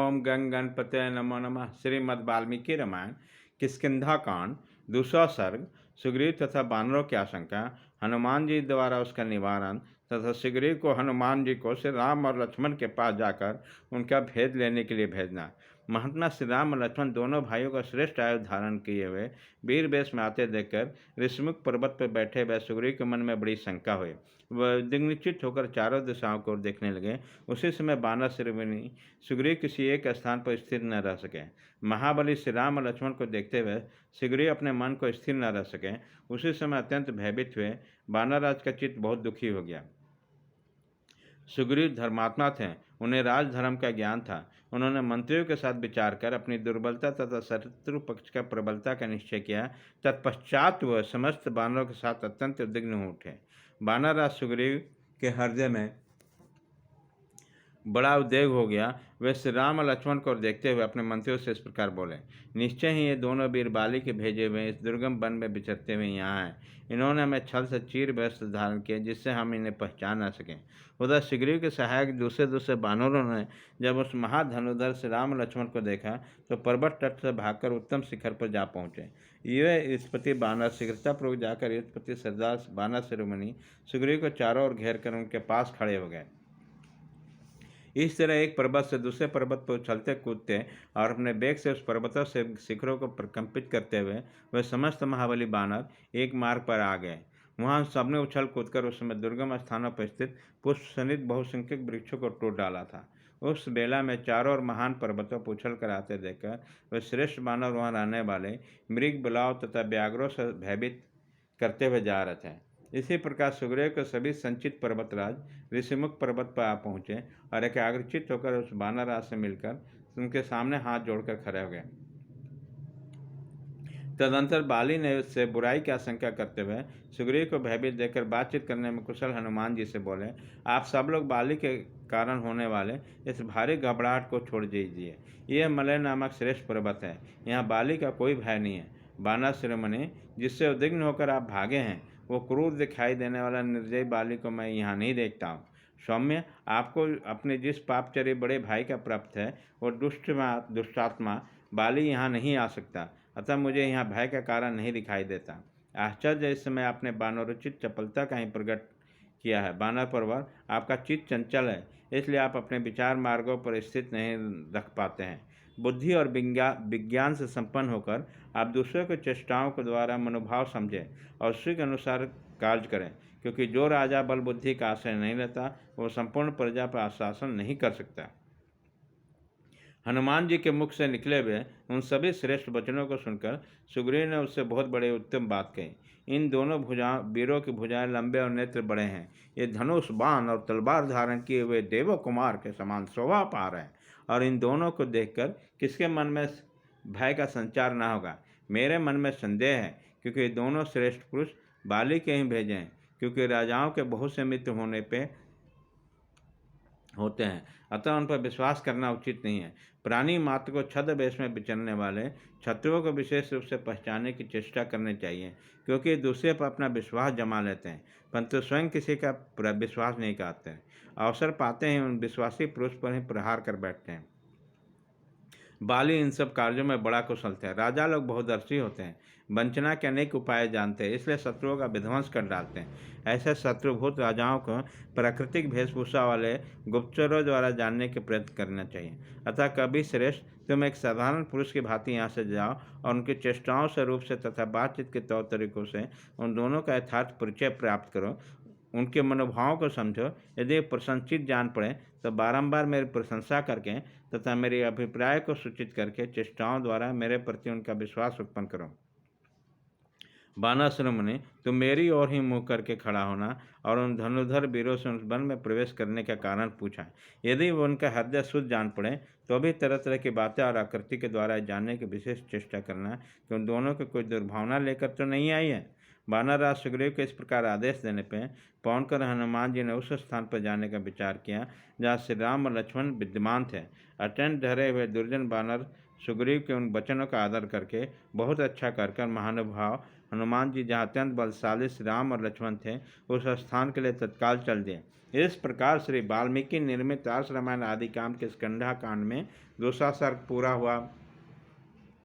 ओम गंग गणपते नमो नमः। श्रीमद् वाल्मीकि रामायण किष्किंधा कांड। दूसरा सर्ग। सुग्रीव तथा बानरों की आशंका, हनुमान जी द्वारा उसका निवारण तथा सुग्रीव को हनुमान जी को श्री राम और लक्ष्मण के पास जाकर उनका भेद लेने के लिए भेजना। महात्मा श्री राम और लक्ष्मण दोनों भाइयों का श्रेष्ठ आयु धारण किए हुए वीर वेश में आते देखकर ऋषिमुख पर्वत पर बैठे हुए सुग्रीव के मन में बड़ी शंका हुई। वह दिग्निश्चित होकर चारों दिशाओं को देखने लगे। उसी समय बानर श्रेणी सुग्रीव किसी एक स्थान पर स्थिर न रह सके। महाबली श्री राम और लक्ष्मण को देखते हुए सुग्रीव अपने मन को स्थिर न रह सके। उसी समय अत्यंत भयभीत हुए बानरराज का चित्त बहुत दुखी हो गया। सुग्रीव धर्मात्मा थे, उन्हें राजधर्म का ज्ञान था। उन्होंने मंत्रियों के साथ विचार कर अपनी दुर्बलता तथा शत्रु पक्ष का प्रबलता का निश्चय किया। तत्पश्चात वह समस्त बानरों के साथ अत्यंत उद्विग्न हो उठे। बानरराज सुग्रीव के हृदय में बड़ा उद्वेग हो गया। वे श्री राम और लक्ष्मण को देखते हुए अपने मंत्रियों से इस प्रकार बोले, निश्चय ही ये दोनों वीर बाली के भेजे हुए इस दुर्गम वन में विचरते हुए यहाँ हैं। इन्होंने हमें छल से चीर वस्त्र धारण किए जिससे हम इन्हें पहचान न सकें। उधर सुग्रीव के सहायक दूसरे दूसरे बानरों ने जब उस महाधनुधर श्री राम और लक्ष्मण को देखा तो पर्वत तट से भागकर उत्तम शिखर पर जा पहुँचे। ये स्पति बानर शीघ्रतापूर्वक जाकर युद्धपति सरदार बानर शिरोमणि सुग्रीव को चारों ओर घेर कर उनके पास खड़े हो गए। इस तरह एक पर्वत से दूसरे पर्वत पर उछलते कूदते और अपने बेग से उस पर्वतों से शिखरों को प्रकंपित करते हुए वे समस्त महाबली बानर एक मार्ग पर आ गए। वहां सबने उछल कूदकर उस समय दुर्गम स्थानों पर स्थित पुष्प सनित बहुसंख्यक वृक्षों को तोड़ डाला था। उस बेला में चारों ओर महान पर्वतों पर उछल कर आते देखकर वे श्रेष्ठ बानर वहां रहने वाले मृग बिलाव तथा व्याघ्रों से भयभीत करते हुए जा रहे थे। इसी प्रकार सुग्रीव के सभी संचित पर्वतराज ऋषिमुख पर्वत पर आ पहुँचे और एकाग्रचित होकर उस बानरराज से मिलकर उनके सामने हाथ जोड़कर खड़े हो गए। तदंतर बाली ने उससे बुराई की आशंका करते हुए सुग्रीव को भयभीत देखकर बातचीत करने में कुशल हनुमान जी से बोले, आप सब लोग बाली के कारण होने वाले इस भारी घबराहट को छोड़ दीजिए। यह मलय नामक श्रेष्ठ पर्वत है, यहाँ बाली का कोई भय नहीं है। बानर शिरोमणि, जिससे उद्विग्न होकर आप भागे हैं, वो क्रूर दिखाई देने वाला निर्दयी बाली को मैं यहाँ नहीं देखता हूँ। सौम्य, आपको अपने जिस पापचर्य बड़े भाई का प्राप्त है वो दुष्टात्मा बाली यहाँ नहीं आ सकता, अतः मुझे यहाँ भय का कारण नहीं दिखाई देता। आश्चर्य, इस समय आपने बानरोचित चपलता का ही प्रकट किया है। बानर परवर, आपका चित्त चंचल है, इसलिए आप अपने विचार मार्गों पर स्थित नहीं रख पाते हैं। बुद्धि और विज्ञान से संपन्न होकर आप दूसरों के चेष्टाओं के द्वारा मनोभाव समझें और उसी के अनुसार कार्य करें, क्योंकि जो राजा बल बुद्धि का आश्रय नहीं लेता वो संपूर्ण प्रजा पर आशासन नहीं कर सकता। हनुमान जी के मुख से निकले हुए उन सभी श्रेष्ठ वचनों को सुनकर सुग्रीव ने उससे बहुत बड़े उत्तम बात कही। इन दोनों वीरों की भुजाएं लंबे और नेत्र बड़े हैं। ये धनुष बाण और तलवार धारण किए हुए देव कुमार के समान शोभा पा रहे हैं और इन दोनों को देखकर किसके मन में भय का संचार न होगा। मेरे मन में संदेह है, क्योंकि ये दोनों श्रेष्ठ पुरुष बाली के ही भेजे हैं, क्योंकि राजाओं के बहुत से मित्र होते हैं, अतः उन पर विश्वास करना उचित नहीं है। प्राणी मात्र को छद्मवेश में विचरने वाले शत्रुओं को विशेष रूप से पहचानने की चेष्टा करनी चाहिए, क्योंकि दूसरे पर अपना विश्वास जमा लेते हैं परंतु स्वयं किसी का विश्वास नहीं करते। अवसर पाते ही उन विश्वासी पुरुष पर ही प्रहार कर बैठते हैं। बाली इन सब कार्यों में बड़ा कुशल थे। राजा लोग बहुदर्शी होते हैं, वंचना के अनेक उपाय जानते हैं, इसलिए शत्रुओं का विध्वंस कर डालते हैं। ऐसे शत्रुभूत राजाओं को प्राकृतिक वेशभूषा वाले गुप्तचरों द्वारा जानने के प्रयत्न करना चाहिए। अतः कभी श्रेष्ठ, तुम एक साधारण पुरुष की भांति यहाँ से जाओ और उनकी चेष्टाओं से रूप से तथा बातचीत के तौर तरीकों से उन दोनों का यथार्थ परिचय प्राप्त करो, उनके मनोभावों को समझो। यदि प्रसन्नचित जान पड़े तो बारंबार मेरी प्रशंसा करके तथा मेरे अभिप्राय को सूचित करके चेष्टाओं द्वारा मेरे प्रति उनका विश्वास उत्पन्न करो। बानर शिरोमणि, तुम मेरी ओर ही मुँह करके खड़ा होना और उन धनुधर वीरों से उस वन में प्रवेश करने का कारण पूछा। यदि वो उनका हृदय शुद्ध जान पड़े तो भी तरह तरह की बातें और आकृति के द्वारा जानने की विशेष चेष्टा करना कि उन दोनों को कोई दुर्भावना लेकर तो नहीं आई है। बानरराज सुग्रीव के इस प्रकार आदेश देने पर पहुंचकर हनुमान जी ने उस स्थान पर जाने का विचार किया जहाँ श्री राम और लक्ष्मण विद्यमान थे। अत्यंत डरे हुए दुर्जन बानर सुग्रीव के उन वचनों का आदर करके बहुत अच्छा कर महानुभाव हनुमान जी जहाँ अत्यंत बलशाली श्री राम और लक्ष्मण थे, उस स्थान के लिए तत्काल चल दिए। इस प्रकार श्री वाल्मीकि निर्मित आस रामायण आदि काम के स्कंधा कांड में दूसरा सर्ग पूरा हुआ।